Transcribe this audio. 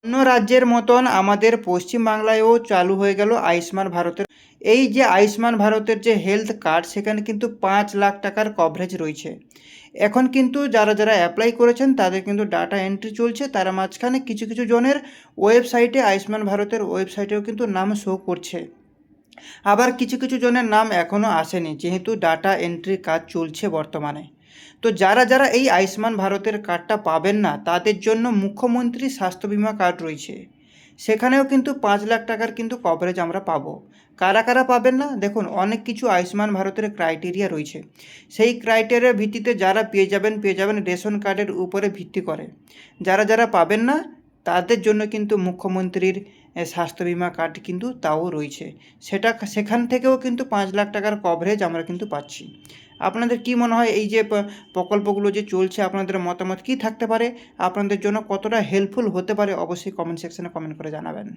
অন্য রাজ্যের মতন আমাদের পশ্চিমবাংলায়ও চালু হয়ে গেল আয়ুষ্মান ভারতের। এই যে আয়ুষ্মান ভারতের যে হেলথ কার্ড, সেখানে কিন্তু 5 লাখ টাকার কভারেজ রয়েছে। এখন কিন্তু যারা যারা অ্যাপ্লাই করেছেন তাদের কিন্তু ডাটা এন্ট্রি চলছে, তার মাঝখানে কিছু কিছু জনের ওয়েবসাইটে, আয়ুষ্মান ভারতের ওয়েবসাইটেও কিন্তু নাম শো করছে। আবার কিছু কিছু জনের নাম এখনও আসেনি, যেহেতু ডাটা এন্ট্রি কাজ চলছে বর্তমানে। তো যারা যারা এই আয়ুষ্মান ভারতের কার্ডটা পাবেন না, তাদের জন্য মুখ্যমন্ত্রী স্বাস্থ্য বিমা কার্ড রয়েছে। সেখানেও কিন্তু 5 লাখ টাকার কিন্তু কভারেজ আমরা পাবো। কারা কারা পাবেন না, দেখুন অনেক কিছু আয়ুষ্মান ভারতের ক্রাইটেরিয়া রয়েছে। সেই ক্রাইটেরিয়ার ভিত্তিতে যারা পেয়ে যাবেন রেশন কার্ডের উপরে ভিত্তি করে। যারা যারা পাবেন না, তাদের জন্য কিন্তু মুখ্যমন্ত্রীর স্বাস্থ্য বিমা কার্ড কিন্তু তাও রয়েছে। সেখান থেকেও কিন্তু 5 লাখ টাকার কভারেজ আমরা কিন্তু পাচ্ছি। আপনাদের কি মনে হয়, এই যে প্রকল্পগুলো যে চলছে, আপনাদের মতামত কি থাকতে পারে? আপনাদের জন্য কতটা হেল্পফুল হতে পারে? অবশ্যই কমেন্ট সেকশনে কমেন্ট করে জানাবেন।